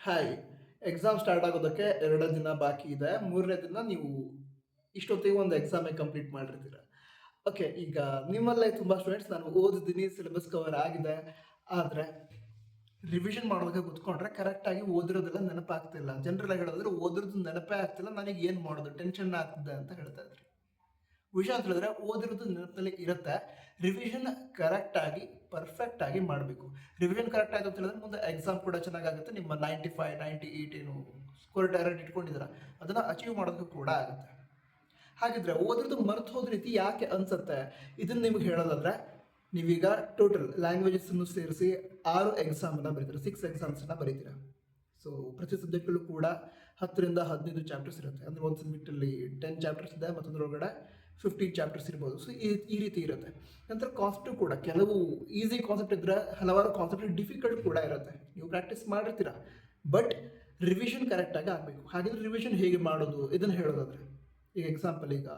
Hi. Exam start ಆಗೋದಕ್ಕೆ 2 ದಿನ ಬಾಕಿ ಇದೆ. 3ನೇ ದಿನ ನೀವು ಇಷ್ಟೊತ್ತಿಗೆ ಒಂದು ಎಕ್ಸಾಮೇ ಕಂಪ್ಲೀಟ್ ಮಾಡಿರ್ತೀರ. ಓಕೆ, ಈಗ ನಿಮ್ಮಲ್ಲೇ ತುಂಬ ಸ್ಟೂಡೆಂಟ್ಸ್ ನಾನು ಓದಿದ್ದೀನಿ, ಸಿಲೆಬಸ್ ಕವರ್ ಆಗಿದೆ, ಆದರೆ ರಿವಿಷನ್ ಮಾಡೋದಕ್ಕೆ ಕೂತ್ಕೊಂಡ್ರೆ ಕರೆಕ್ಟಾಗಿ ಓದಿರೋದೆಲ್ಲ ನೆನಪಾಗ್ತಿಲ್ಲ. ಜನರಲ್ ಹೇಳೋದ್ರೆ ಓದಿರೋದು ನೆನಪೇ ಆಗ್ತಿಲ್ಲ, ನನಗೆ ಏನು ಮಾಡೋದು, ಟೆನ್ಷನ್ ಆಗ್ತಿದೆ ಅಂತ ಹೇಳ್ತಾ ಇದ್ರಿ. ವಿಷಯ ಅಂತ ಹೇಳಿದ್ರೆ ಓದಿರೋದು ನೆನಪಲ್ಲಿ ಇರುತ್ತೆ. ರಿವಿಷನ್ ಕರೆಕ್ಟಾಗಿ ಪರ್ಫೆಕ್ಟಾಗಿ ಮಾಡಬೇಕು. ರಿವಿಷನ್ ಕರೆಕ್ಟ್ ಆಯಿತು ಅಂತ ಹೇಳಿದ್ರೆ ಮುಂದೆ ಎಕ್ಸಾಮ್ ಕೂಡ ಚೆನ್ನಾಗಾಗುತ್ತೆ. ನಿಮ್ಮ 95, 98 ಏನು ಸ್ಕೋರ್ ಟಾರ್ಗೆಟ್ ಇಟ್ಕೊಂಡಿದ್ದೀರ ಅದನ್ನು ಅಚೀವ್ ಮಾಡೋದಕ್ಕೂ ಕೂಡ ಆಗುತ್ತೆ. ಹಾಗಿದ್ರೆ ಓದಿರೋದು ಮರ್ತು ಹೋದ ರೀತಿ ಯಾಕೆ ಅನ್ಸುತ್ತೆ? ಇದನ್ನು ನಿಮ್ಗೆ ಹೇಳೋದಾದ್ರೆ ನೀವೀಗ ಟೋಟಲ್ ಲ್ಯಾಂಗ್ವೇಜಸ್ಸನ್ನು ಸೇರಿಸಿ 6 ಎಕ್ಸಾಮನ್ನು ಬರೀತೀರ, 6 ಎಕ್ಸಾಮ್ಸನ್ನು ಬರೀತೀರ. ಸೊ ಪ್ರತಿ ಸಬ್ಜೆಕ್ಟಲ್ಲೂ ಕೂಡ 10ರಿಂದ 15 ಚಾಪ್ಟರ್ಸ್ ಇರುತ್ತೆ. ಅಂದರೆ ಒಂದು ಸಬ್ಜೆಕ್ಟಲ್ಲಿ 10 ಚಾಪ್ಟರ್ಸ್ ಇದೆ, ಮತ್ತೊಂದರೊಳಗಡೆ 15 ಚಾಪ್ಟರ್ಸ್ ಇರ್ಬೋದು. ಸೊ ಈ ರೀತಿ ಇರುತ್ತೆ. ನಂತರ ಕಾನ್ಸೆಪ್ಟು ಕೂಡ ಕೆಲವು ಈಸಿ ಕಾನ್ಸೆಪ್ಟ್ ಇದ್ದರೆ ಹಲವಾರು ಕಾನ್ಸೆಪ್ಟ್ ಡಿಫಿಕಲ್ಟ್ ಕೂಡ ಇರುತ್ತೆ. ನೀವು ಪ್ರಾಕ್ಟೀಸ್ ಮಾಡಿರ್ತೀರ, ಬಟ್ ರಿವಿಷನ್ ಕರೆಕ್ಟಾಗಿ ಆಗಬೇಕು. ಹಾಗಿದ್ರೆ ರಿವಿಷನ್ ಹೇಗೆ ಮಾಡೋದು ಇದನ್ನು ಹೇಳೋದಾದರೆ, ಈಗ ಎಕ್ಸಾಂಪಲ್, ಈಗ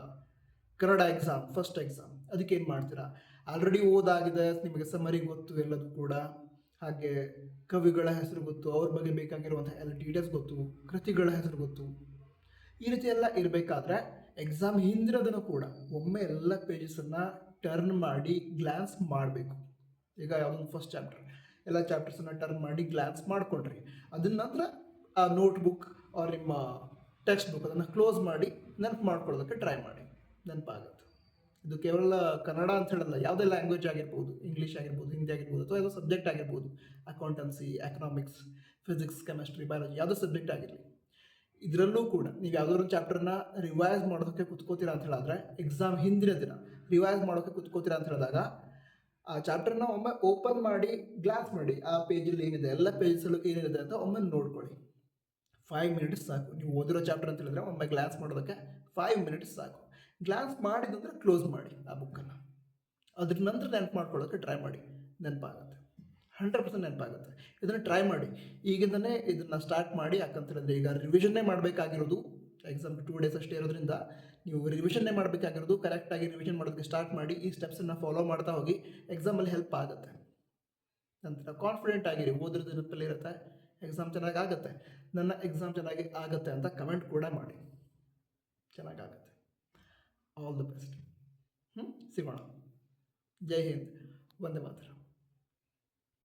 ಕನ್ನಡ ಎಕ್ಸಾಮ್, ಫಸ್ಟ್ ಎಕ್ಸಾಮ್, ಅದಕ್ಕೆ ಏನು ಮಾಡ್ತೀರಾ? ಆಲ್ರೆಡಿ ಓದಾಗಿದೆ, ನಿಮಗೆ ಸಮರಿ ಗೊತ್ತು ಎಲ್ಲದು ಕೂಡ, ಹಾಗೆ ಕವಿಗಳ ಹೆಸರು ಗೊತ್ತು, ಅವ್ರ ಬಗ್ಗೆ ಬೇಕಾಗಿರುವಂಥ ಎಲ್ಲ ಡೀಟೇಲ್ಸ್ ಗೊತ್ತು, ಕೃತಿಗಳ ಹೆಸರು ಗೊತ್ತು. ಈ ರೀತಿ ಎಲ್ಲ ಇರಬೇಕಾದ್ರೆ ಎಕ್ಸಾಮ್ ಹಿಂದಿರೋದನ್ನು ಕೂಡ ಒಮ್ಮೆ ಎಲ್ಲ ಪೇಜಸನ್ನು ಟರ್ನ್ ಮಾಡಿ ಗ್ಲಾನ್ಸ್ ಮಾಡಬೇಕು. ಈಗ ಯಾವುದೊಂದು ಫಸ್ಟ್ ಚಾಪ್ಟರ್ ಎಲ್ಲ ಚಾಪ್ಟರ್ಸನ್ನು ಟರ್ನ್ ಮಾಡಿ ಗ್ಲಾನ್ಸ್ ಮಾಡಿಕೊಂಡ್ರಿ, ಅದನ್ನ ನಂತರ ಆ ನೋಟ್ಬುಕ್ ಅವ್ರ ನಿಮ್ಮ ಟೆಕ್ಸ್ಟ್ ಬುಕ್ ಅದನ್ನು ಕ್ಲೋಸ್ ಮಾಡಿ ನೆನಪು ಮಾಡ್ಕೊಳ್ಳೋದಕ್ಕೆ ಟ್ರೈ ಮಾಡಿ, ನೆನಪಾಗುತ್ತೆ. ಇದು ಕೇವಲ ಕನ್ನಡ ಅಂತ ಹೇಳಲ್ಲ, ಯಾವುದೇ ಲ್ಯಾಂಗ್ವೇಜ್ ಆಗಿರ್ಬೋದು, ಇಂಗ್ಲೀಷ್ ಆಗಿರ್ಬೋದು, ಹಿಂದಿ ಆಗಿರ್ಬೋದು, ಅಥವಾ ಯಾವುದೋ ಸಬ್ಜೆಕ್ಟ್ ಆಗಿರ್ಬೋದು, accountancy, economics, physics, chemistry, biology, ಯಾವುದೋ ಸಬ್ಜೆಕ್ಟ್ ಆಗಿರಲಿ, ಇದರಲ್ಲೂ ಕೂಡ ನೀವು ಯಾವುದಾದ್ರು ಚಾಪ್ಟರ್ನ ರಿವೈಸ್ ಮಾಡೋದಕ್ಕೆ ಕುತ್ಕೋತೀರಾ ಅಂತ ಹೇಳಿದ್ರೆ, ಎಕ್ಸಾಮ್ ಹಿಂದಿನ ದಿನ ರಿವೈಸ್ ಮಾಡೋಕ್ಕೆ ಕುತ್ಕೋತೀರಾ ಅಂತ ಹೇಳಿದಾಗ ಆ ಚಾಪ್ಟರ್ನ ಒಮ್ಮೆ ಓಪನ್ ಮಾಡಿ ಗ್ಲಾನ್ಸ್ ಮಾಡಿ, ಆ ಪೇಜಲ್ಲಿ ಏನಿದೆ, ಎಲ್ಲ ಪೇಜಲ್ಲೂ ಏನಿದೆ ಅಂತ ಒಮ್ಮೆ ನೋಡ್ಕೊಳ್ಳಿ. 5 ಮಿನಿಟ್ಸ್ ಸಾಕು. ನೀವು ಓದಿರೋ ಚಾಪ್ಟರ್ ಅಂತ ಹೇಳಿದ್ರೆ ಒಮ್ಮೆ ಗ್ಲಾನ್ಸ್ ಮಾಡೋದಕ್ಕೆ 5 ಮಿನಿಟ್ಸ್ ಸಾಕು. ಗ್ಲಾನ್ಸ್ ಮಾಡಿದಂದ್ರೆ ಕ್ಲೋಸ್ ಮಾಡಿ ಆ ಬುಕ್ಕನ್ನು. ಅದ್ರ ನಂತರ ನೆನಪು ಮಾಡ್ಕೊಳ್ಳೋಕ್ಕೆ ಟ್ರೈ ಮಾಡಿ, ನೆನಪಾಗುತ್ತೆ, 100% ನೆನಪಾಗುತ್ತೆ. ಇದನ್ನು ಟ್ರೈ ಮಾಡಿ, ಈಗಿಂದನೇ ಇದನ್ನು ಸ್ಟಾರ್ಟ್ ಮಾಡಿ. ಯಾಕಂತೇಳಿದ್ರೆ ಈಗ ರಿವಿಷನ್ನೇ ಮಾಡಬೇಕಾಗಿರೋದು, ಎಕ್ಸಾಮ್ಗೆ 2 ಡೇಸ್ ಅಷ್ಟೇ ಇರೋದ್ರಿಂದ ನೀವು ರಿವಿಷನ್ನೇ ಮಾಡಬೇಕಾಗಿರೋದು. ಕರೆಕ್ಟಾಗಿ ರಿವಿಷನ್ ಮಾಡೋದಕ್ಕೆ ಸ್ಟಾರ್ಟ್ ಮಾಡಿ, ಈ ಸ್ಟೆಪ್ಸನ್ನು ಫಾಲೋ ಮಾಡ್ತಾ ಹೋಗಿ, ಎಕ್ಸಾಮಲ್ಲಿ ಹೆಲ್ಪ್ ಆಗುತ್ತೆ. ನಂತರ ಕಾನ್ಫಿಡೆಂಟ್ ಆಗಿರಿ, ಓದಿರೋದು ನೆನಪಲ್ಲಿ ಇರುತ್ತೆ, ಎಕ್ಸಾಮ್ ಚೆನ್ನಾಗಿ ಆಗುತ್ತೆ. ನನ್ನ ಎಕ್ಸಾಮ್ ಚೆನ್ನಾಗಿ ಆಗುತ್ತೆ ಅಂತ ಕಮೆಂಟ್ ಕೂಡ ಮಾಡಿ. ಚೆನ್ನಾಗಾಗುತ್ತೆ. All the best. ಸಿಗೋಣ. ಜೈ ಹಿಂದ್, ವಂದೇ ಮಾತರಂ.